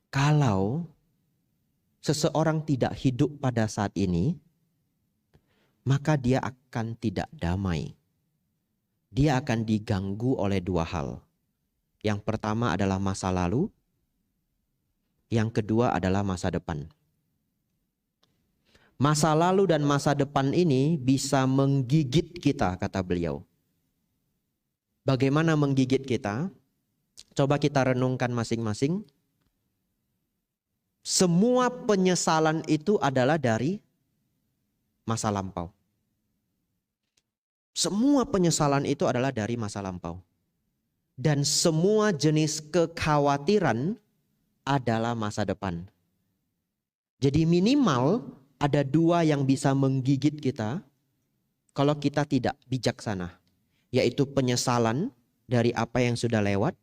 Kalau seseorang tidak hidup pada saat ini, maka dia akan tidak damai. Dia akan diganggu oleh dua hal. Yang pertama adalah masa lalu, yang kedua adalah masa depan. Masa lalu dan masa depan ini bisa menggigit kita, kata beliau. Bagaimana menggigit kita? Coba kita renungkan masing-masing. Semua penyesalan itu adalah dari masa lampau. Semua penyesalan itu adalah dari masa lampau. Dan semua jenis kekhawatiran adalah masa depan. Jadi minimal ada dua yang bisa menggigit kita kalau kita tidak bijaksana. Yaitu penyesalan dari apa yang sudah lewat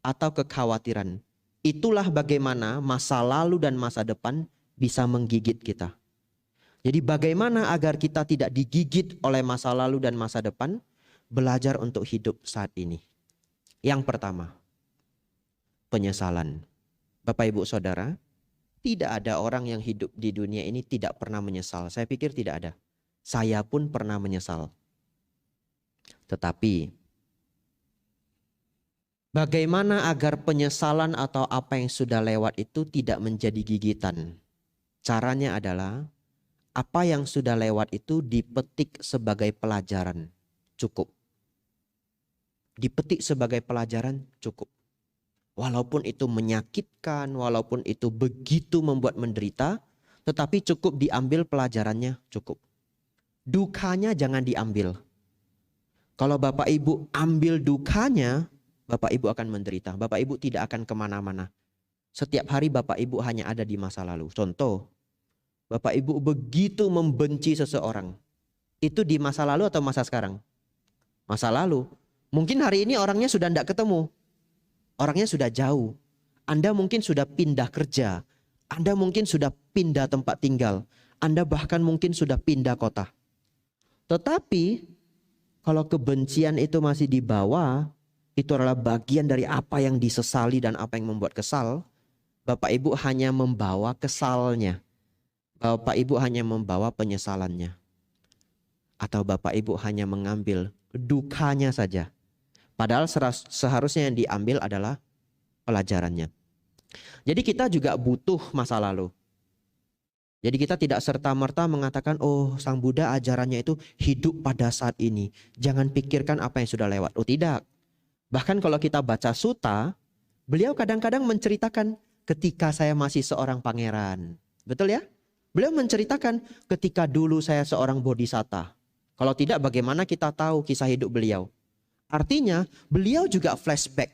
atau kekhawatiran. Itulah bagaimana masa lalu dan masa depan bisa menggigit kita. Jadi bagaimana agar kita tidak digigit oleh masa lalu dan masa depan? Belajar untuk hidup saat ini. Yang pertama, penyesalan. Bapak Ibu Saudara, tidak ada orang yang hidup di dunia ini tidak pernah menyesal. Saya pikir tidak ada. Saya pun pernah menyesal. Tetapi bagaimana agar penyesalan atau apa yang sudah lewat itu tidak menjadi gigitan? Caranya adalah apa yang sudah lewat itu dipetik sebagai pelajaran. Cukup. Dipetik sebagai pelajaran cukup. Walaupun itu menyakitkan, walaupun itu begitu membuat menderita, tetapi cukup diambil pelajarannya cukup. Dukanya jangan diambil. Kalau Bapak Ibu ambil dukanya, Bapak Ibu akan menderita. Bapak Ibu tidak akan kemana-mana. Setiap hari Bapak Ibu hanya ada di masa lalu. Contoh, Bapak Ibu begitu membenci seseorang. Itu di masa lalu atau masa sekarang? Masa lalu. Mungkin hari ini orangnya sudah tidak ketemu. Orangnya sudah jauh. Anda mungkin sudah pindah kerja. Anda mungkin sudah pindah tempat tinggal. Anda bahkan mungkin sudah pindah kota. Tetapi kalau kebencian itu masih dibawa, itu adalah bagian dari apa yang disesali dan apa yang membuat kesal. Bapak Ibu hanya membawa kesalnya. Bapak Ibu hanya membawa penyesalannya. Atau Bapak Ibu hanya mengambil dukanya saja. Padahal seharusnya yang diambil adalah pelajarannya. Jadi kita juga butuh masa lalu. Jadi kita tidak serta-merta mengatakan, oh Sang Buddha ajarannya itu hidup pada saat ini. Jangan pikirkan apa yang sudah lewat. Oh tidak. Bahkan kalau kita baca sutta, beliau kadang-kadang menceritakan ketika saya masih seorang pangeran. Betul ya? Beliau menceritakan ketika dulu saya seorang bodhisatta. Kalau tidak bagaimana kita tahu kisah hidup beliau? Artinya beliau juga flashback.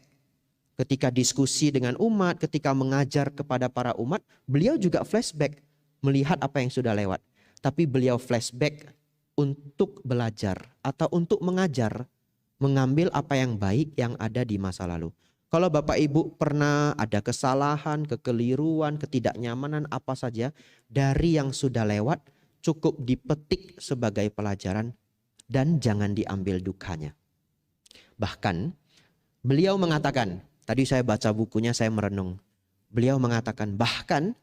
Ketika diskusi dengan umat, ketika mengajar kepada para umat, beliau juga flashback melihat apa yang sudah lewat. Tapi beliau flashback untuk belajar atau untuk mengajar, mengambil apa yang baik yang ada di masa lalu. Kalau Bapak Ibu pernah ada kesalahan, kekeliruan, ketidaknyamanan apa saja dari yang sudah lewat, cukup dipetik sebagai pelajaran dan jangan diambil dukanya. Bahkan beliau mengatakan, tadi saya baca bukunya, saya merenung. Beliau mengatakan bahkan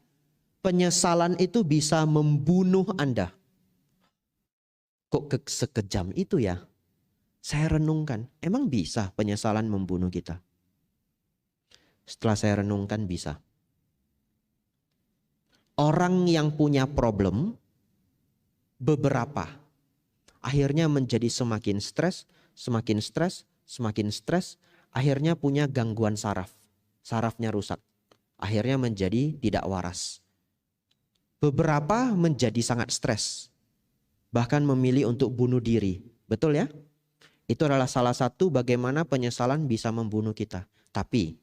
penyesalan itu bisa membunuh Anda. Kok sekejam itu ya? Saya renungkan, emang bisa penyesalan membunuh kita? Setelah saya renungkan bisa. Orang yang punya problem, beberapa, akhirnya menjadi semakin stres, semakin stres, semakin stres, akhirnya punya gangguan saraf. Sarafnya rusak. Akhirnya menjadi tidak waras. Beberapa menjadi sangat stres. Bahkan memilih untuk bunuh diri. Betul ya? Itu adalah salah satu bagaimana penyesalan bisa membunuh kita. Tapi,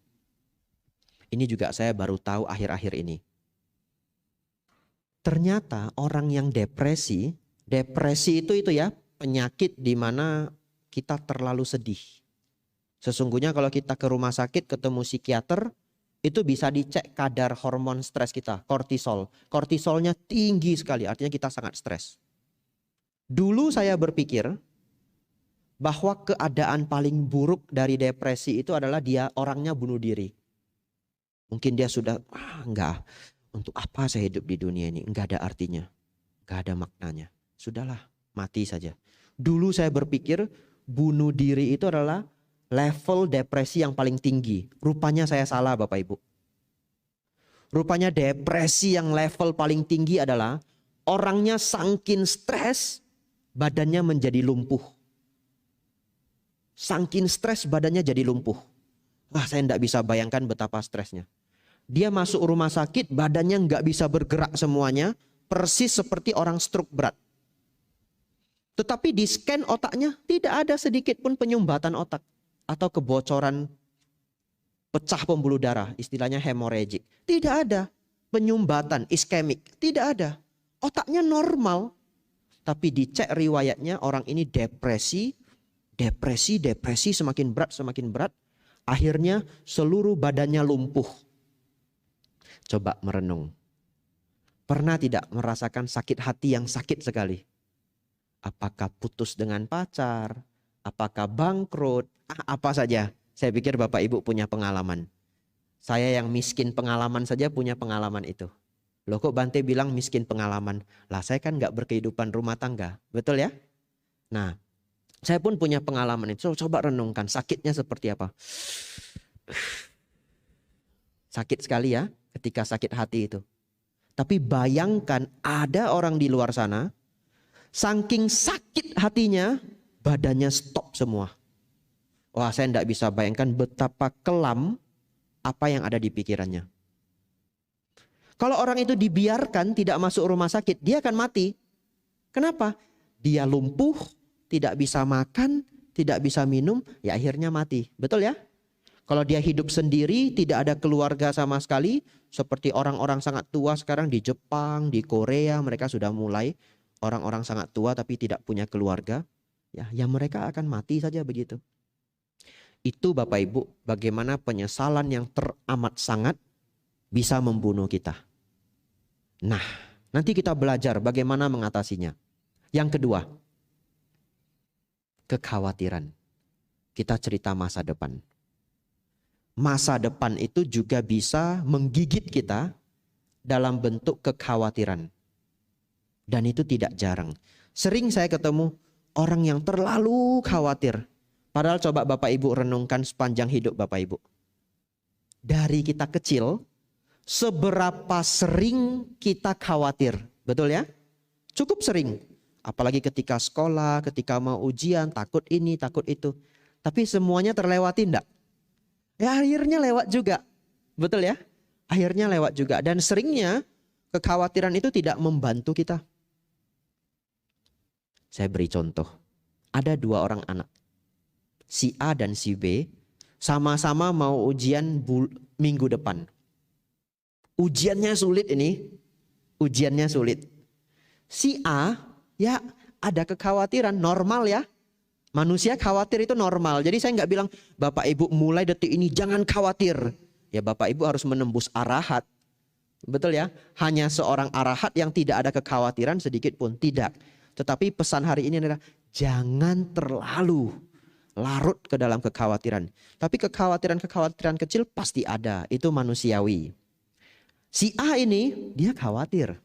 ini juga saya baru tahu akhir-akhir ini. Ternyata orang yang depresi itu ya, penyakit di mana kita terlalu sedih. Sesungguhnya kalau kita ke rumah sakit ketemu psikiater, itu bisa dicek kadar hormon stres kita, kortisol. Kortisolnya tinggi sekali, artinya kita sangat stres. Dulu saya berpikir bahwa keadaan paling buruk dari depresi itu adalah dia orangnya bunuh diri. Mungkin dia sudah, enggak, untuk apa saya hidup di dunia ini? Enggak ada artinya, enggak ada maknanya. Sudahlah, mati saja. Dulu saya berpikir bunuh diri itu adalah level depresi yang paling tinggi. Rupanya saya salah Bapak Ibu. Rupanya depresi yang level paling tinggi adalah orangnya saking stres, badannya menjadi lumpuh. Saking stres badannya jadi lumpuh. Wah, saya tidak bisa bayangkan betapa stresnya. Dia masuk rumah sakit, badannya nggak bisa bergerak semuanya, persis seperti orang stroke berat. Tetapi di scan otaknya tidak ada sedikit pun penyumbatan otak atau kebocoran pecah pembuluh darah, istilahnya hemorrhagic. Tidak ada penyumbatan iskemik, tidak ada. Otaknya normal. Tapi dicek riwayatnya orang ini depresi semakin berat. Akhirnya seluruh badannya lumpuh. Coba merenung. Pernah tidak merasakan sakit hati yang sakit sekali? Apakah putus dengan pacar? Apakah bangkrut? Apa saja. Saya pikir Bapak Ibu punya pengalaman. Saya yang miskin pengalaman saja punya pengalaman itu. Loh kok Bante bilang miskin pengalaman? Lah saya kan gak berkehidupan rumah tangga. Betul ya? Nah, saya pun punya pengalaman itu. Coba renungkan sakitnya seperti apa. Sakit sekali ya ketika sakit hati itu. Tapi bayangkan ada orang di luar sana, saking sakit hatinya, badannya stop semua. Wah, saya tidak bisa bayangkan betapa kelam apa yang ada di pikirannya. Kalau orang itu dibiarkan tidak masuk rumah sakit, dia akan mati. Kenapa? Dia lumpuh, tidak bisa makan, tidak bisa minum, ya akhirnya mati. Betul ya? Kalau dia hidup sendiri, tidak ada keluarga sama sekali, seperti orang-orang sangat tua sekarang di Jepang, di Korea, mereka sudah mulai orang-orang sangat tua tapi tidak punya keluarga, ya mereka akan mati saja begitu. Itu Bapak Ibu, bagaimana penyesalan yang teramat sangat bisa membunuh kita. Nah, nanti kita belajar bagaimana mengatasinya. Yang kedua, kekhawatiran. Kita cerita masa depan. Masa depan itu juga bisa menggigit kita dalam bentuk kekhawatiran. Dan itu tidak jarang. Sering saya ketemu orang yang terlalu khawatir. Padahal coba Bapak Ibu renungkan sepanjang hidup Bapak Ibu. Dari kita kecil, seberapa sering kita khawatir. Betul ya? Cukup sering. Apalagi ketika sekolah, ketika mau ujian, takut ini, takut itu. Tapi semuanya terlewati enggak? Ya akhirnya lewat juga. Betul ya? Akhirnya lewat juga. Dan seringnya kekhawatiran itu tidak membantu kita. Saya beri contoh. Ada dua orang anak. Si A dan si B sama-sama mau ujian minggu depan. Ujiannya sulit ini. Ujiannya sulit. Si A ya ada kekhawatiran, normal ya. Manusia khawatir itu normal. Jadi saya nggak bilang Bapak Ibu mulai detik ini jangan khawatir. Ya Bapak Ibu harus menembus arahat. Betul ya? Hanya seorang arahat yang tidak ada kekhawatiran sedikit pun. Tidak. Tetapi pesan hari ini adalah jangan terlalu larut ke dalam kekhawatiran. Tapi kekhawatiran kecil pasti ada. Itu manusiawi. Si A ini dia khawatir.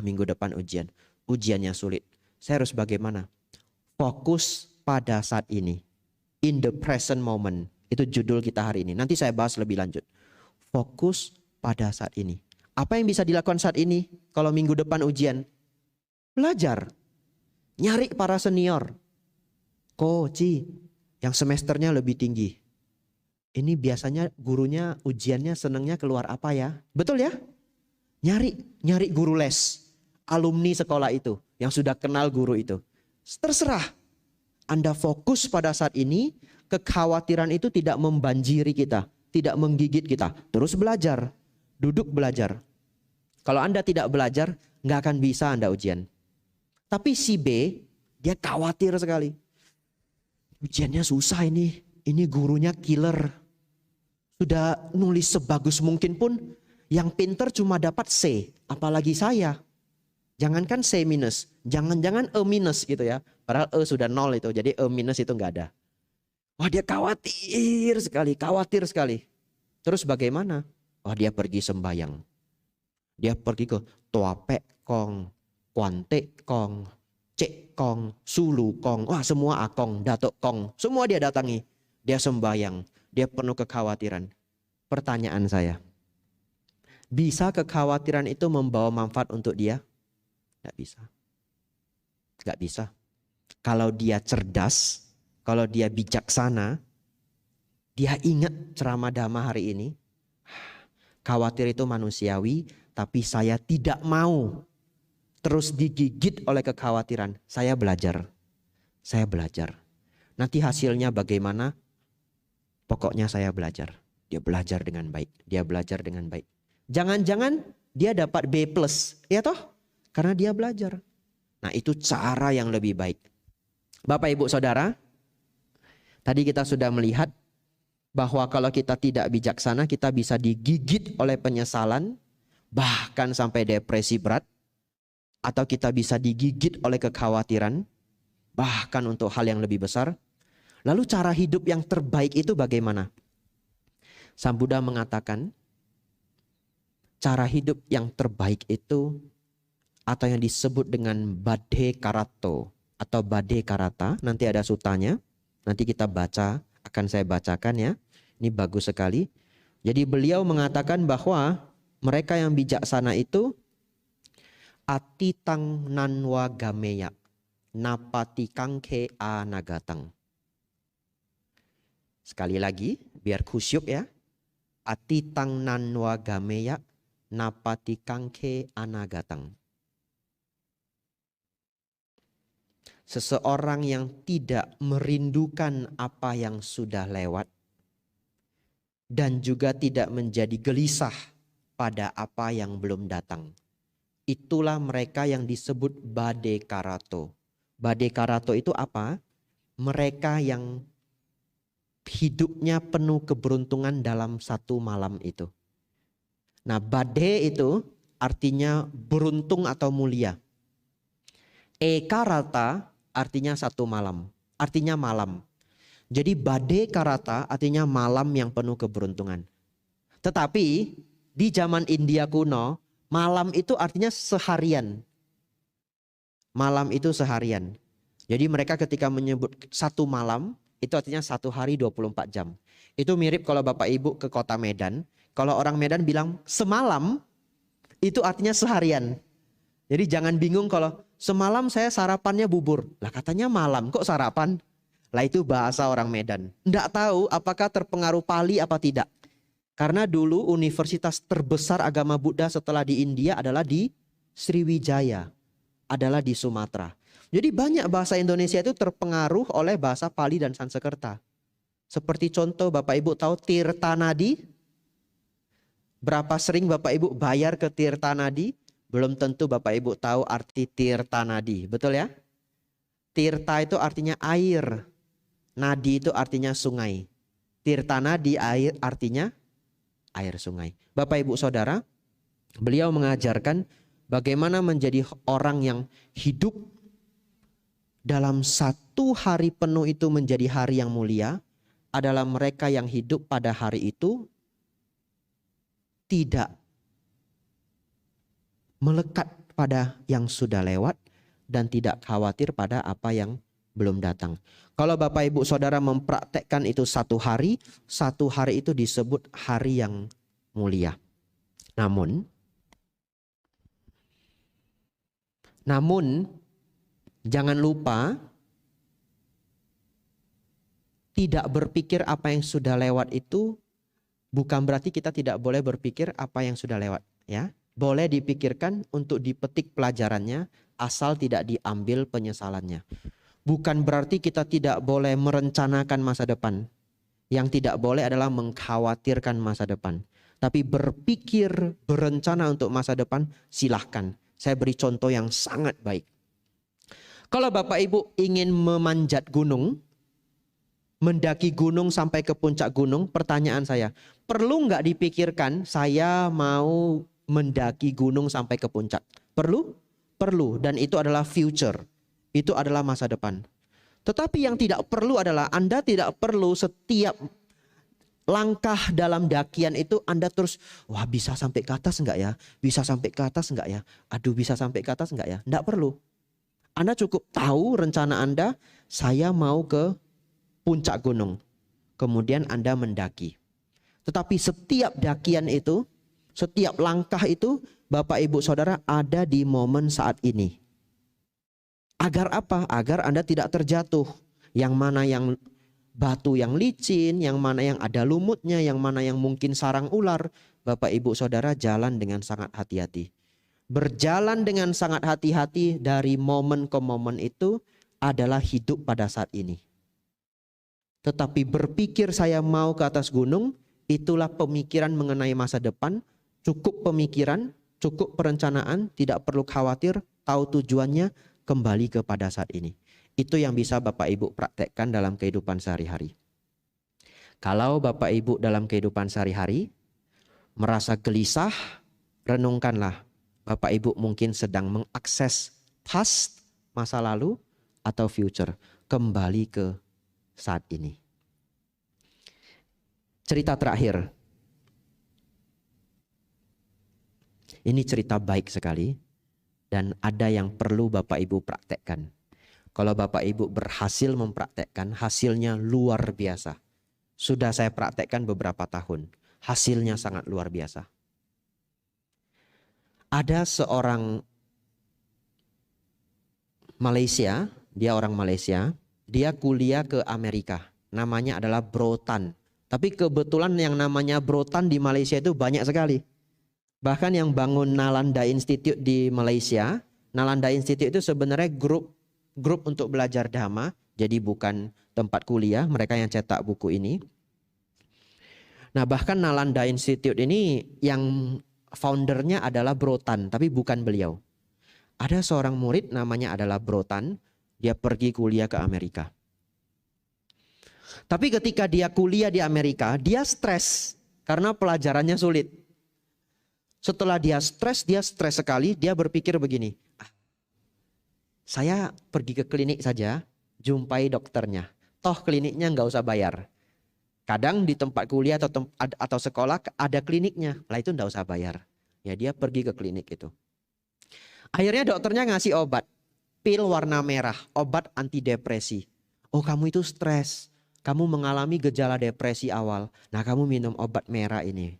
Minggu depan ujian. Ujiannya sulit. Saya harus bagaimana? Fokus pada saat ini. In the present moment. Itu judul kita hari ini. Nanti saya bahas lebih lanjut. Fokus pada saat ini. Apa yang bisa dilakukan saat ini? Kalau minggu depan ujian. Belajar. Nyari para senior. Koci. Yang semesternya lebih tinggi. Ini biasanya gurunya ujiannya senangnya keluar apa ya? Betul ya? Nyari guru les. Alumni sekolah itu. Yang sudah kenal guru itu. Terserah. Anda fokus pada saat ini, kekhawatiran itu tidak membanjiri kita, tidak menggigit kita. Terus belajar, duduk belajar. Kalau Anda tidak belajar, nggak akan bisa Anda ujian. Tapi si B, dia khawatir sekali. Ujiannya susah ini gurunya killer. Sudah nulis sebagus mungkin pun, yang pinter cuma dapat C, apalagi saya. Jangankan C minus, jangan-jangan E minus gitu ya. Padahal E sudah 0 itu, jadi E minus itu nggak ada. Wah dia khawatir sekali. Terus bagaimana? Oh, dia pergi sembayang. Dia pergi ke Tuapek Kong, Kuantek Kong, Cek Kong, Sulu Kong. Wah, semua Akong, Datuk Kong. Semua dia datangi. Dia sembayang. Dia penuh kekhawatiran. Pertanyaan saya. Bisa kekhawatiran itu membawa manfaat untuk dia? Gak bisa. Gak bisa. Kalau dia cerdas, kalau dia bijaksana, dia ingat ceramah Dhamma hari ini. Khawatir itu manusiawi, tapi saya tidak mau terus digigit oleh kekhawatiran. Saya belajar. Saya belajar. Nanti hasilnya bagaimana? Pokoknya saya belajar. Dia belajar dengan baik. Dia belajar dengan baik. Jangan-jangan dia dapat B+, ya toh? Karena dia belajar. Nah, itu cara yang lebih baik. Bapak, Ibu, Saudara, tadi kita sudah melihat bahwa kalau kita tidak bijaksana, kita bisa digigit oleh penyesalan, bahkan sampai depresi berat, atau kita bisa digigit oleh kekhawatiran, bahkan untuk hal yang lebih besar. Lalu cara hidup yang terbaik itu bagaimana? Sang Buddha mengatakan, cara hidup yang terbaik itu, atau yang disebut dengan Bade Karato atau Bade Karata, nanti ada sutanya, nanti kita baca, akan saya bacakan ya. Ini bagus sekali. Jadi beliau mengatakan bahwa mereka yang bijaksana itu atitang nanwa gameya napati kangke anagatang. Sekali lagi biar khusyuk ya. Atitang nanwa gameya napati kangke anagatang. Seseorang yang tidak merindukan apa yang sudah lewat dan juga tidak menjadi gelisah pada apa yang belum datang. Itulah mereka yang disebut Bade Karato. Bade Karato itu apa? Mereka yang hidupnya penuh keberuntungan dalam satu malam itu. Nah, Bade itu artinya beruntung atau mulia. Karata artinya satu malam, artinya malam. Jadi Bade Karata artinya malam yang penuh keberuntungan. Tetapi di zaman India kuno, malam itu artinya seharian. Malam itu seharian. Jadi mereka ketika menyebut satu malam, itu artinya satu hari 24 jam. Itu mirip kalau Bapak Ibu ke kota Medan. Kalau orang Medan bilang semalam, itu artinya seharian. Jadi jangan bingung kalau semalam saya sarapannya bubur. Lah katanya malam, kok sarapan? Lah itu bahasa orang Medan. Nggak tahu apakah terpengaruh Pali apa tidak. Karena dulu universitas terbesar agama Buddha setelah di India adalah di Sriwijaya. Adalah di Sumatera. Jadi banyak bahasa Indonesia itu terpengaruh oleh bahasa Pali dan Sanskerta. Seperti contoh Bapak Ibu tahu Tirta Nadi? Berapa sering Bapak Ibu bayar ke Tirta Nadi? Belum tentu Bapak Ibu tahu arti Tirta Nadi. Betul ya? Tirta itu artinya air. Nadi itu artinya sungai. Tirta Nadi air artinya air sungai. Bapak Ibu Saudara, beliau mengajarkan bagaimana menjadi orang yang hidup dalam satu hari penuh itu menjadi hari yang mulia adalah mereka yang hidup pada hari itu tidak melekat pada yang sudah lewat dan tidak khawatir pada apa yang belum datang. Kalau Bapak Ibu Saudara mempraktekkan itu satu hari itu disebut hari yang mulia. Namun jangan lupa tidak berpikir apa yang sudah lewat itu bukan berarti kita tidak boleh berpikir apa yang sudah lewat, ya. Boleh dipikirkan untuk dipetik pelajarannya asal tidak diambil penyesalannya. Bukan berarti kita tidak boleh merencanakan masa depan. Yang tidak boleh adalah mengkhawatirkan masa depan. Tapi berpikir, berencana untuk masa depan silahkan. Saya beri contoh yang sangat baik. Kalau Bapak Ibu ingin memanjat gunung, mendaki gunung sampai ke puncak gunung, pertanyaan saya, perlu nggak dipikirkan saya mau mendaki gunung sampai ke puncak? Perlu? Perlu, dan itu adalah future. Itu adalah masa depan. Tetapi yang tidak perlu adalah Anda tidak perlu setiap langkah dalam dakian itu Anda terus, wah bisa sampai ke atas enggak ya? Bisa sampai ke atas enggak ya? Aduh bisa sampai ke atas enggak ya? Enggak perlu. Anda cukup tahu rencana Anda, saya mau ke puncak gunung. Kemudian Anda mendaki. Tetapi setiap dakian itu, setiap langkah itu, Bapak Ibu Saudara ada di momen saat ini. Agar apa? Agar Anda tidak terjatuh. Yang mana yang batu yang licin, yang mana yang ada lumutnya, yang mana yang mungkin sarang ular. Bapak Ibu Saudara jalan dengan sangat hati-hati. Berjalan dengan sangat hati-hati dari momen ke momen itu adalah hidup pada saat ini. Tetapi berpikir saya mau ke atas gunung, itulah pemikiran mengenai masa depan. Cukup pemikiran, cukup perencanaan, tidak perlu khawatir, tahu tujuannya, kembali kepada saat ini. Itu yang bisa Bapak Ibu praktekkan dalam kehidupan sehari-hari. Kalau Bapak Ibu dalam kehidupan sehari-hari merasa gelisah, renungkanlah. Bapak Ibu mungkin sedang mengakses past, masa lalu, atau future. Kembali ke saat ini. Cerita terakhir. Ini cerita baik sekali. Dan ada yang perlu Bapak Ibu praktekkan. Kalau Bapak Ibu berhasil mempraktekkan, hasilnya luar biasa. Sudah saya praktekkan beberapa tahun. Hasilnya sangat luar biasa. Ada seorang Malaysia, dia orang Malaysia, dia kuliah ke Amerika. Namanya adalah Bro Tan. Tapi kebetulan yang namanya Bro Tan di Malaysia itu banyak sekali. Bahkan yang bangun Nalanda Institute di Malaysia, Nalanda Institute itu sebenarnya grup untuk belajar dhamma, jadi bukan tempat kuliah, mereka yang cetak buku ini. Nah bahkan Nalanda Institute ini yang foundernya adalah Bro Tan, tapi bukan beliau. Ada seorang murid namanya adalah Bro Tan, dia pergi kuliah ke Amerika. Tapi ketika dia kuliah di Amerika, dia stres karena pelajarannya sulit. Setelah dia stres sekali, dia berpikir begini, saya pergi ke klinik saja, jumpai dokternya. Toh kliniknya nggak usah bayar. Kadang di tempat kuliah atau sekolah ada kliniknya, lah itu nggak usah bayar. Ya dia pergi ke klinik itu. Akhirnya dokternya ngasih obat, pil warna merah, obat antidepresi. Oh kamu itu stres, kamu mengalami gejala depresi awal. Nah kamu minum obat merah ini.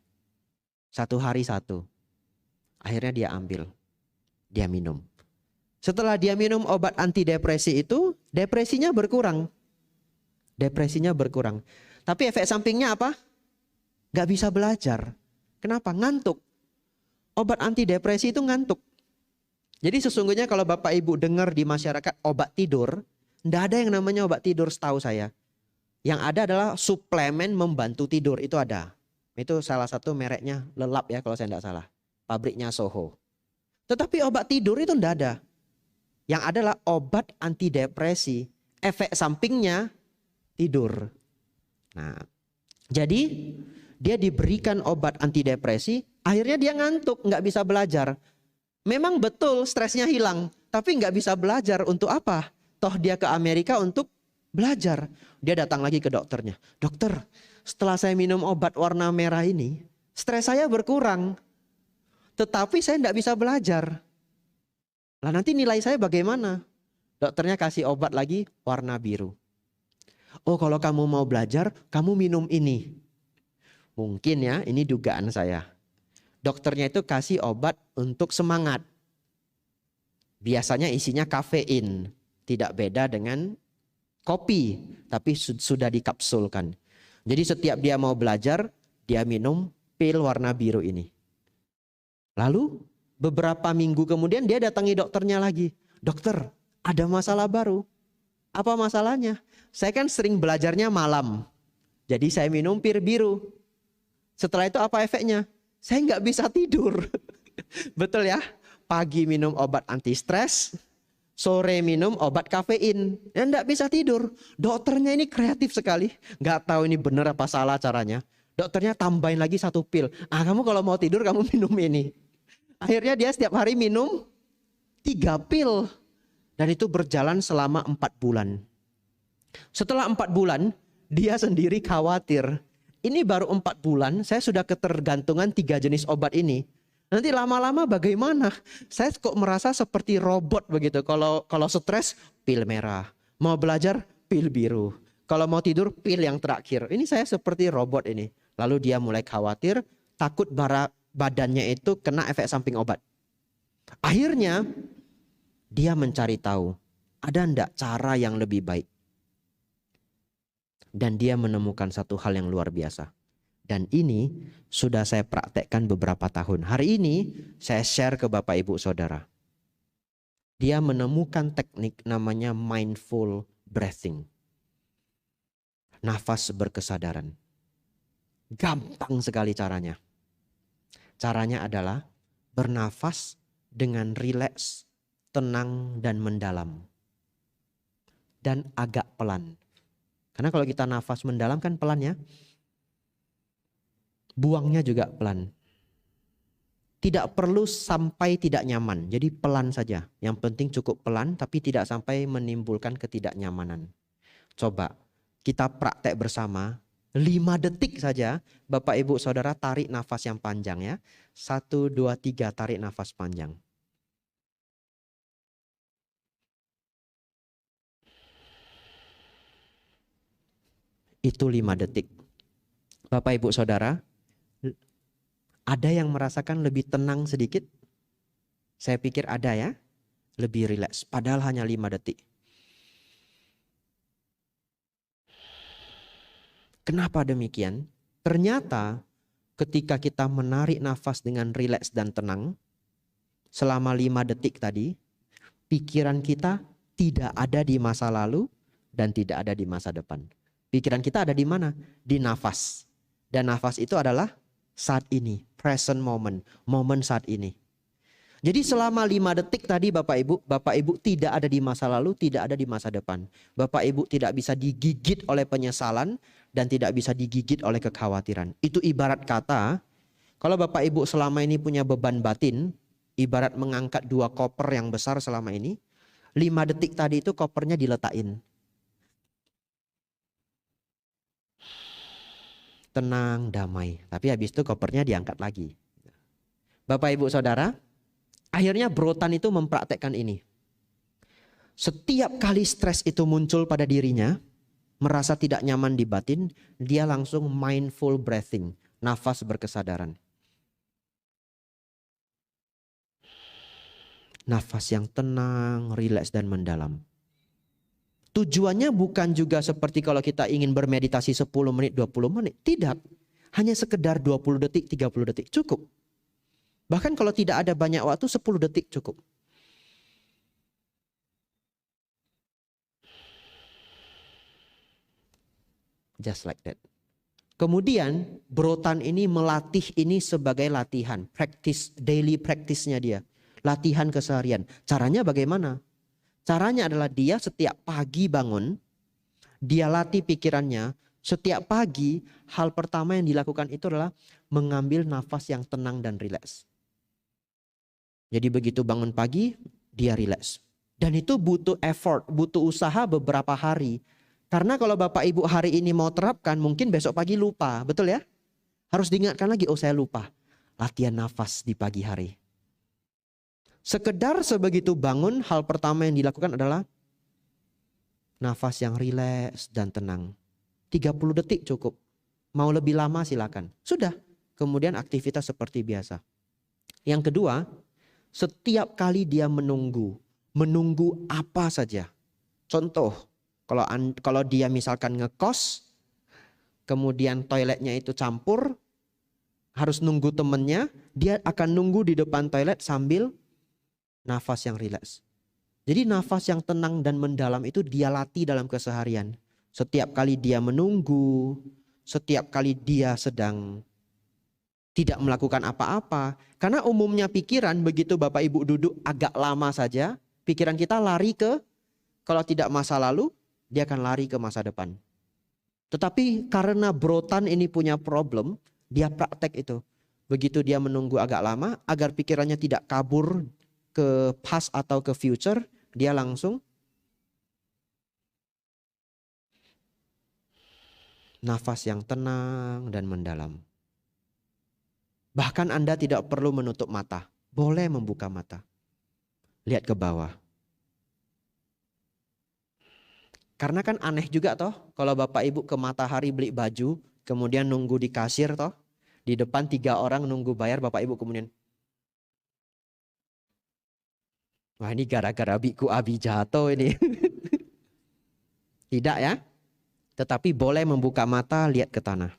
1 hari 1. Akhirnya dia ambil, dia minum. Setelah dia minum obat antidepresi itu, depresinya berkurang. Depresinya berkurang. Tapi efek sampingnya apa? Gak bisa belajar. Kenapa? Ngantuk. Obat antidepresi itu ngantuk. Jadi sesungguhnya kalau Bapak Ibu dengar di masyarakat obat tidur, nggak ada yang namanya obat tidur setahu saya. Yang ada adalah suplemen membantu tidur, itu ada. Itu salah satu mereknya Lelap ya kalau saya nggak salah. Pabriknya Soho. Tetapi obat tidur itu nggak ada. Yang adalah obat antidepresi. Efek sampingnya tidur. Nah, jadi dia diberikan obat antidepresi, akhirnya dia ngantuk, nggak bisa belajar. Memang betul stresnya hilang, tapi nggak bisa belajar untuk apa? Toh dia ke Amerika untuk belajar. Dia datang lagi ke dokternya. Dokter, setelah saya minum obat warna merah ini, stres saya berkurang. Tetapi saya nggak bisa belajar. Lah nanti nilai saya bagaimana? Dokternya kasih obat lagi warna biru. Oh kalau kamu mau belajar, kamu minum ini. Mungkin ya, ini dugaan saya. Dokternya itu kasih obat untuk semangat. Biasanya isinya kafein. Tidak beda dengan kopi, tapi sudah dikapsulkan. Jadi setiap dia mau belajar, dia minum pil warna biru ini. Lalu beberapa minggu kemudian dia datangi dokternya lagi. Dokter, ada masalah baru. Apa masalahnya? Saya kan sering belajarnya malam. Jadi saya minum pil biru. Setelah itu apa efeknya? Saya nggak bisa tidur. Betul ya? Pagi minum obat anti stres, sore minum obat kafein. Ya nggak bisa tidur. Dokternya ini kreatif sekali. Nggak tahu ini benar apa salah caranya. Dokternya tambahin lagi 1 pil. Kamu kalau mau tidur kamu minum ini. Akhirnya dia setiap hari minum 3 pil. Dan itu berjalan selama 4 bulan. Setelah 4 bulan, dia sendiri khawatir. ini baru 4 bulan, saya sudah ketergantungan 3 jenis obat ini. Nanti lama-lama bagaimana? Saya kok merasa seperti robot begitu. Kalau stres, pil merah. Mau belajar, pil biru. Kalau mau tidur, pil yang terakhir. Ini saya seperti robot ini. Lalu dia mulai khawatir, takut badannya itu kena efek samping obat. Akhirnya dia mencari tahu, ada enggak cara yang lebih baik? Dan dia menemukan satu hal yang luar biasa. Dan ini sudah saya praktekkan beberapa tahun. Hari ini saya share ke Bapak Ibu Saudara. Dia menemukan teknik namanya mindful breathing. Nafas berkesadaran. Gampang sekali caranya. Caranya adalah bernafas dengan rileks, tenang dan mendalam. Dan agak pelan. Karena kalau kita nafas mendalam kan pelan ya. Buangnya juga pelan. Tidak perlu sampai tidak nyaman. Jadi pelan saja. Yang penting cukup pelan tapi tidak sampai menimbulkan ketidaknyamanan. Coba kita praktek bersama. 5 detik saja Bapak Ibu Saudara tarik nafas yang panjang ya. 1, 2, 3 tarik nafas panjang. Itu 5 detik. Bapak Ibu Saudara, ada yang merasakan lebih tenang sedikit? Saya pikir ada ya. Lebih rileks. Padahal hanya 5 detik. Kenapa demikian? Ternyata ketika kita menarik nafas dengan rileks dan tenang, selama 5 detik tadi, pikiran kita tidak ada di masa lalu dan tidak ada di masa depan. Pikiran kita ada di mana? Di nafas. Dan nafas itu adalah saat ini, present moment, momen saat ini. Jadi selama 5 detik tadi Bapak Ibu tidak ada di masa lalu, tidak ada di masa depan. Bapak Ibu tidak bisa digigit oleh penyesalan dan tidak bisa digigit oleh kekhawatiran. Itu ibarat kata, kalau Bapak Ibu selama ini punya beban batin, ibarat mengangkat 2 koper yang besar selama ini, 5 detik tadi itu kopernya diletakin. Tenang, damai. Tapi habis itu kopernya diangkat lagi. Bapak Ibu Saudara, akhirnya Brotan itu mempraktekkan ini. Setiap kali stres itu muncul pada dirinya, merasa tidak nyaman di batin, dia langsung mindful breathing, nafas berkesadaran. Nafas yang tenang, rileks dan mendalam. Tujuannya bukan juga seperti kalau kita ingin bermeditasi 10 menit, 20 menit. Tidak. Hanya sekedar 20 detik, 30 detik. Cukup. Bahkan kalau tidak ada banyak waktu, 10 detik cukup. Just like that. Kemudian Brotan ini melatih ini sebagai latihan. Daily practice-nya dia. Latihan keseharian. Caranya bagaimana? Caranya adalah dia setiap pagi bangun, dia latih pikirannya. Setiap pagi, hal pertama yang dilakukan itu adalah mengambil nafas yang tenang dan rileks. Jadi begitu bangun pagi, dia rileks. Dan itu butuh effort, butuh usaha beberapa hari. Karena kalau Bapak Ibu hari ini mau terapkan, mungkin besok pagi lupa, betul ya? Harus diingatkan lagi, oh saya lupa. Latihan nafas di pagi hari. Sekedar sebegitu bangun, hal pertama yang dilakukan adalah nafas yang rileks dan tenang. 30 detik cukup. Mau lebih lama silakan. Sudah. Kemudian aktivitas seperti biasa. Yang kedua, setiap kali dia menunggu apa saja. Contoh, kalau dia misalkan ngekos, kemudian toiletnya itu campur, harus nunggu temennya, dia akan nunggu di depan toilet sambil nafas yang rileks. Jadi nafas yang tenang dan mendalam itu dia latih dalam keseharian. Setiap kali dia menunggu, setiap kali dia sedang tidak melakukan apa-apa. Karena umumnya pikiran begitu Bapak Ibu duduk agak lama saja, pikiran kita lari ke, kalau tidak masa lalu, dia akan lari ke masa depan. Tetapi karena Brotan ini punya problem, dia praktek itu. Begitu dia menunggu agak lama, agar pikirannya tidak kabur ke past atau ke future, dia langsung Nafas yang tenang dan mendalam. Bahkan Anda tidak perlu menutup mata. Boleh membuka mata. Lihat ke bawah. Karena kan aneh juga toh. Kalau Bapak Ibu ke Matahari beli baju. Kemudian nunggu di kasir toh. Di depan 3 orang nunggu bayar. Bapak Ibu kemudian. Wah ini gara-gara biku abi jatuh ini. Tidak ya. Tetapi boleh membuka mata lihat ke tanah.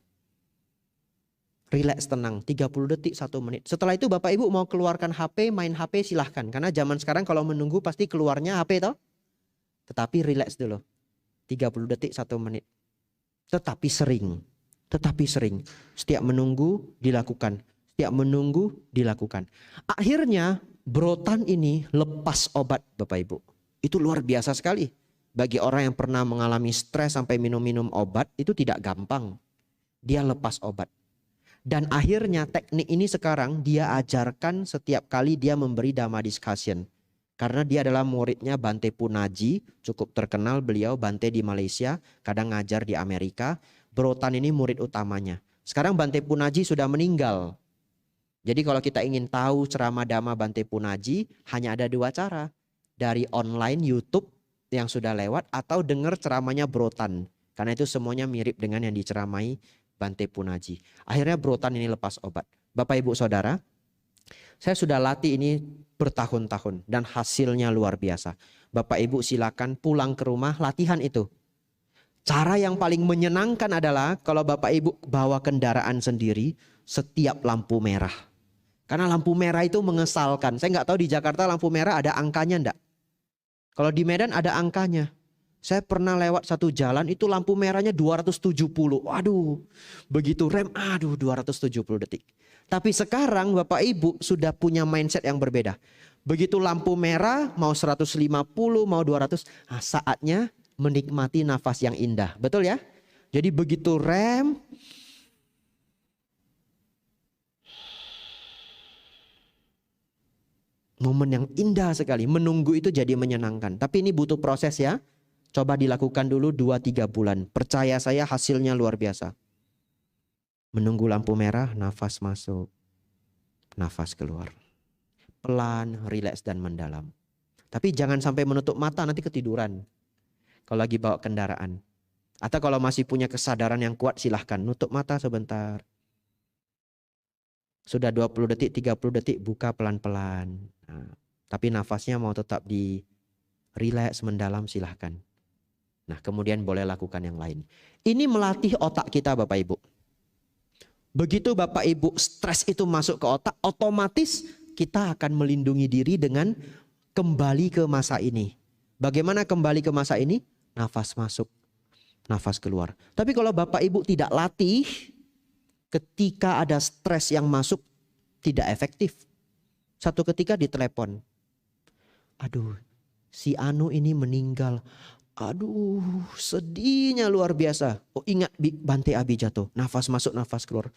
Relax tenang 30 detik 1 menit. Setelah itu Bapak Ibu mau keluarkan HP, main HP silahkan. Karena zaman sekarang kalau menunggu pasti keluarnya HP toh. Tetapi relax dulu. 30 detik 1 menit. Tetapi sering. Setiap menunggu dilakukan. Setiap menunggu dilakukan. Akhirnya brotan ini lepas obat Bapak Ibu. Itu luar biasa sekali. Bagi orang yang pernah mengalami stres sampai minum-minum obat itu tidak gampang. Dia lepas obat. Dan akhirnya teknik ini sekarang dia ajarkan setiap kali dia memberi Dhamma discussion. Karena dia adalah muridnya Bante Punaji, cukup terkenal beliau Bante di Malaysia, kadang ngajar di Amerika. Brotan ini murid utamanya. Sekarang Bante Punaji sudah meninggal. Jadi kalau kita ingin tahu ceramah Dhamma Bante Punaji, hanya ada 2 cara. Dari online YouTube yang sudah lewat atau dengar ceramahnya Brotan. Karena itu semuanya mirip dengan yang diceramai Bante Punaji. Akhirnya brotan ini lepas obat. Bapak Ibu Saudara, saya sudah latih ini bertahun-tahun dan hasilnya luar biasa. Bapak Ibu silakan pulang ke rumah latihan itu. Cara yang paling menyenangkan adalah kalau Bapak Ibu bawa kendaraan sendiri setiap lampu merah. Karena lampu merah itu mengesalkan. Saya nggak tahu di Jakarta lampu merah ada angkanya enggak. Kalau di Medan ada angkanya. Saya pernah lewat satu jalan itu lampu merahnya 270. Waduh, begitu rem, aduh 270 detik. Tapi sekarang Bapak Ibu sudah punya mindset yang berbeda. Begitu lampu merah mau 150, mau 200, nah saatnya menikmati nafas yang indah. Betul ya? Jadi begitu rem, momen yang indah sekali. Menunggu itu jadi menyenangkan. Tapi ini butuh proses ya. Coba dilakukan dulu 2-3 bulan. Percaya saya hasilnya luar biasa. Menunggu lampu merah, nafas masuk. Nafas keluar. Pelan, rileks dan mendalam. Tapi jangan sampai menutup mata nanti ketiduran. Kalau lagi bawa kendaraan. Atau kalau masih punya kesadaran yang kuat silahkan. Nutup mata sebentar. Sudah 20 detik, 30 detik buka pelan-pelan. Nah, tapi nafasnya mau tetap di rileks mendalam silahkan. Nah kemudian boleh lakukan yang lain. Ini melatih otak kita Bapak Ibu. Begitu Bapak Ibu stres itu masuk ke otak, otomatis kita akan melindungi diri dengan kembali ke masa ini. Bagaimana kembali ke masa ini? Nafas masuk, nafas keluar. Tapi kalau Bapak Ibu tidak latih, ketika ada stres yang masuk tidak efektif. Satu ketika ditelepon. Aduh, si Anu ini meninggal. Aduh, sedihnya luar biasa. Oh ingat Bante Abi jatuh. Nafas masuk, nafas keluar.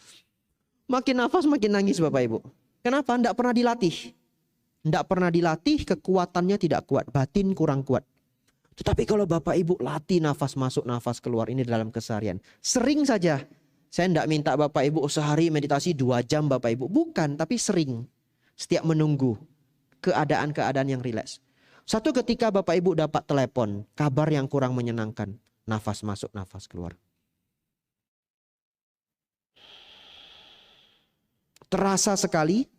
Makin nafas makin nangis Bapak Ibu. Kenapa? Tidak pernah dilatih. Tidak pernah dilatih, kekuatannya tidak kuat. Batin kurang kuat. Tetapi kalau Bapak Ibu latih nafas masuk, nafas keluar ini dalam keseharian. Sering saja. Saya tidak minta Bapak Ibu sehari meditasi 2 jam Bapak Ibu. Bukan, tapi sering. Setiap menunggu keadaan-keadaan yang rileks. Satu ketika Bapak Ibu dapat telepon, kabar yang kurang menyenangkan. Nafas masuk, nafas keluar. Terasa sekali,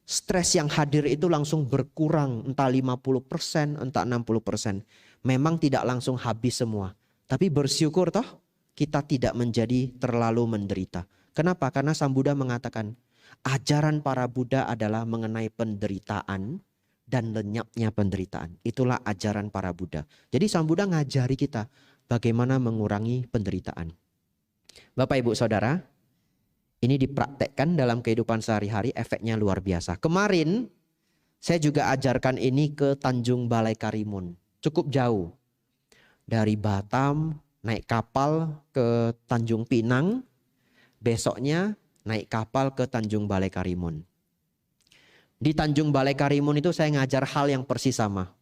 stres yang hadir itu langsung berkurang. Entah 50%, entah 60%. Memang tidak langsung habis semua. Tapi bersyukur toh, kita tidak menjadi terlalu menderita. Kenapa? Karena Sang Buddha mengatakan, ajaran para Buddha adalah mengenai penderitaan dan lenyapnya penderitaan. Itulah ajaran para Buddha. Jadi Sang Buddha ngajari kita bagaimana mengurangi penderitaan. Bapak Ibu Saudara, ini dipraktekkan dalam kehidupan sehari-hari, efeknya luar biasa. Kemarin saya juga ajarkan ini ke Tanjung Balai Karimun. Cukup jauh. Dari Batam naik kapal ke Tanjung Pinang. Besoknya naik kapal ke Tanjung Balai Karimun. Di Tanjung Balai Karimun itu saya ngajar hal yang persis sama.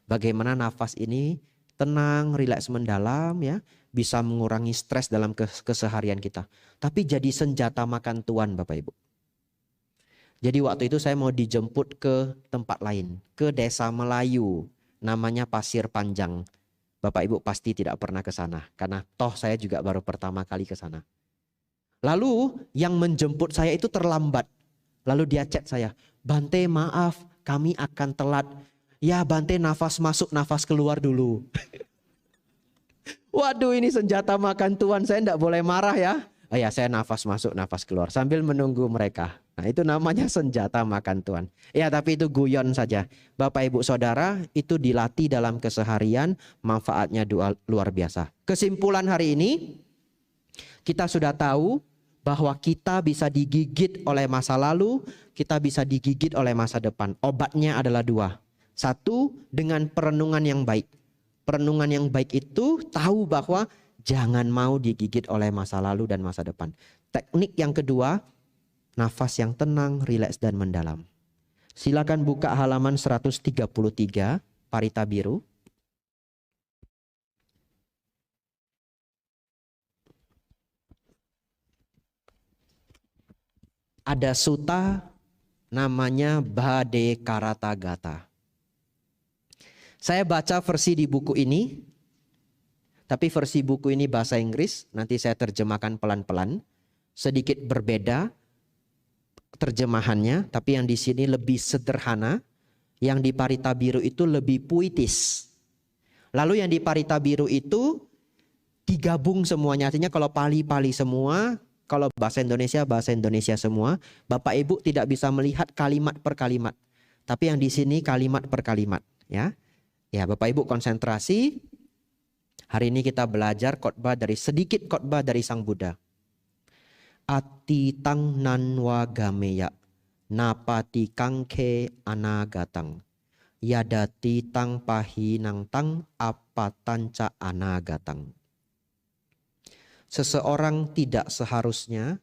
Bagaimana nafas ini tenang, rileks mendalam ya, bisa mengurangi stres dalam keseharian kita. Tapi jadi senjata makan tuan Bapak Ibu. Jadi waktu itu saya mau dijemput ke tempat lain, ke desa Melayu, namanya Pasir Panjang. Bapak Ibu pasti tidak pernah ke sana, karena toh saya juga baru pertama kali ke sana. Lalu yang menjemput saya itu terlambat. Lalu dia chat saya, Bante maaf kami akan telat. Ya Bante nafas masuk nafas keluar dulu. Waduh ini senjata makan tuan, saya tidak boleh marah ya. Oh ya saya nafas masuk nafas keluar sambil menunggu mereka. Nah itu namanya senjata makan tuan. Ya tapi itu guyon saja. Bapak ibu saudara itu dilatih dalam keseharian, manfaatnya luar biasa. Kesimpulan hari ini kita sudah tahu bahwa kita bisa digigit oleh masa lalu, kita bisa digigit oleh masa depan. Obatnya adalah dua. Satu, dengan perenungan yang baik. Perenungan yang baik itu tahu bahwa jangan mau digigit oleh masa lalu dan masa depan. Teknik yang kedua, nafas yang tenang, rileks dan mendalam. Silakan buka halaman 133, Parita Biru. Ada suta namanya Bhade Karatagata. Saya baca versi di buku ini, tapi versi buku ini bahasa Inggris, nanti saya terjemahkan pelan-pelan. Sedikit berbeda terjemahannya, tapi yang di sini lebih sederhana. Yang di Parita Biru itu lebih puitis. Lalu yang di Parita Biru itu digabung semuanya. Artinya kalau Pali-Pali semua, kalau bahasa Indonesia semua. Bapak Ibu tidak bisa melihat kalimat per kalimat. Tapi yang di sini kalimat per kalimat. Ya Bapak Ibu konsentrasi. Hari ini kita belajar sedikit khotbah dari Sang Buddha. Atitang nanwa gameya napati kangke anagatang yadati tang pahi nang tang apatanca anagatang. Seseorang tidak seharusnya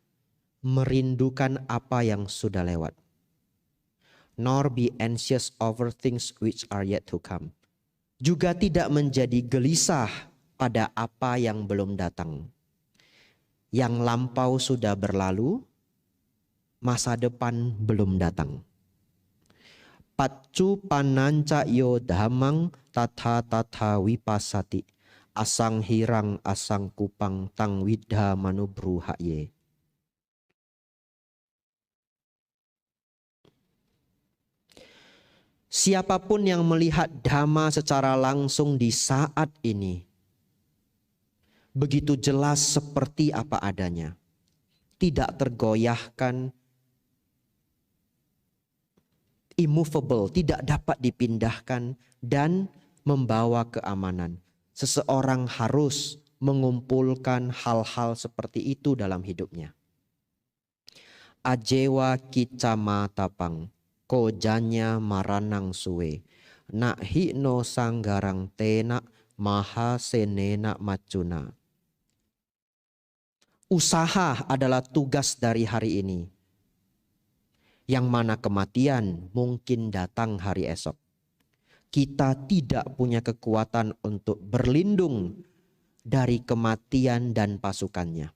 merindukan apa yang sudah lewat, nor be anxious over things which are yet to come. Juga tidak menjadi gelisah pada apa yang belum datang. Yang lampau sudah berlalu, masa depan belum datang. Pacu pananca yo dhamang tata tata wipasati. Asang hirang asang kupang tang widha manubruhaye. Siapapun yang melihat dhamma secara langsung di saat ini, begitu jelas seperti apa adanya, tidak tergoyahkan, immovable, tidak dapat dipindahkan dan membawa keamanan. Seseorang harus mengumpulkan hal-hal seperti itu dalam hidupnya. Ajewa kicama tapang, kojanya maranang suwe, nak hino sanggarang tena maha senena macuna. Usaha adalah tugas dari hari ini. Yang mana kematian mungkin datang hari esok. Kita tidak punya kekuatan untuk berlindung dari kematian dan pasukannya.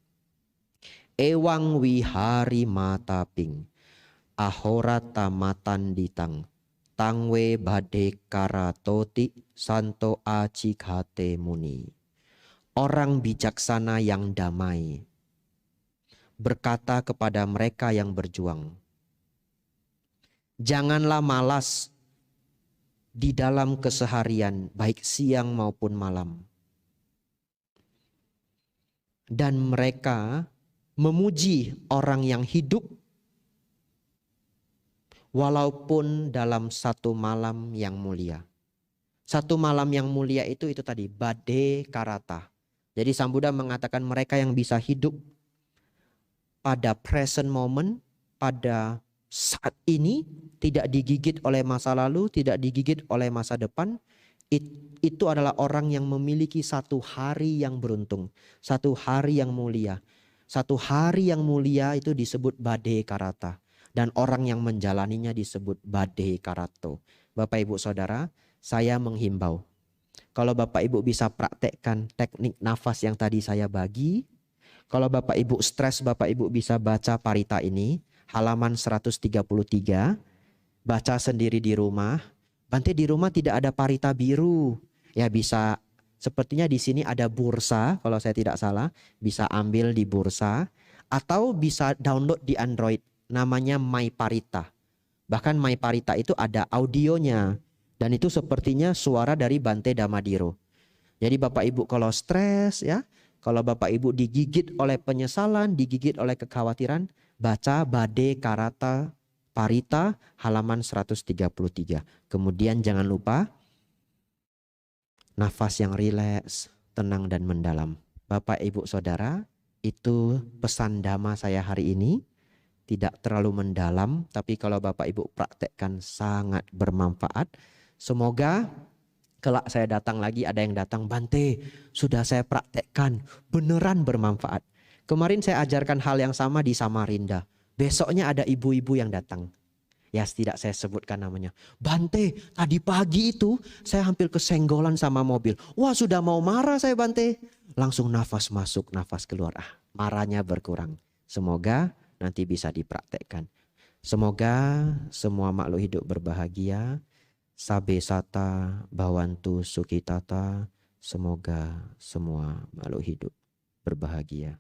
Ewang wihari mataping, ahorata matanditang, tangwe bade karatoti santo acikate muni. Orang bijaksana yang damai berkata kepada mereka yang berjuang, janganlah malas di dalam keseharian, baik siang maupun malam. Dan mereka memuji orang yang hidup walaupun dalam satu malam yang mulia. Satu malam yang mulia itu tadi, Bade Karata. Jadi Sang Buddha mengatakan mereka yang bisa hidup pada present moment, pada saat ini, tidak digigit oleh masa lalu, tidak digigit oleh masa depan, itu adalah orang yang memiliki satu hari yang beruntung, satu hari yang mulia. Satu hari yang mulia itu disebut Bade Karata. Dan orang yang menjalaninya disebut Bade Karato. Bapak Ibu Saudara, saya menghimbau. Kalau Bapak Ibu bisa praktekkan teknik nafas yang tadi saya bagi. Kalau Bapak Ibu stres, Bapak Ibu bisa baca parita ini. Halaman 133. Baca sendiri di rumah. Bante, di rumah tidak ada parita biru. Ya bisa, sepertinya di sini ada bursa. Kalau saya tidak salah, bisa ambil di bursa. Atau bisa download di Android. Namanya My Parita. Bahkan My Parita itu ada audionya. Dan itu sepertinya suara dari Bante Damadiro. Jadi Bapak Ibu kalau stres ya, kalau Bapak Ibu digigit oleh penyesalan, digigit oleh kekhawatiran, baca Bade Karata Parita halaman 133. Kemudian jangan lupa nafas yang rileks, tenang dan mendalam. Bapak Ibu Saudara, itu pesan dhamma saya hari ini. Tidak terlalu mendalam, tapi kalau Bapak Ibu praktekkan sangat bermanfaat. Semoga kelak saya datang lagi, ada yang datang, Bante, sudah saya praktekkan, beneran bermanfaat. Kemarin saya ajarkan hal yang sama di Samarinda. Besoknya ada ibu-ibu yang datang. Ya tidak saya sebutkan namanya. Bante, tadi pagi itu saya hampir kesenggolan sama mobil. Wah sudah mau marah saya Bante. Langsung nafas masuk, nafas keluar. Marahnya berkurang. Semoga nanti bisa dipraktekkan. Semoga semua makhluk hidup berbahagia. Sabe sata bawantu sukitata. Semoga semua makhluk hidup berbahagia.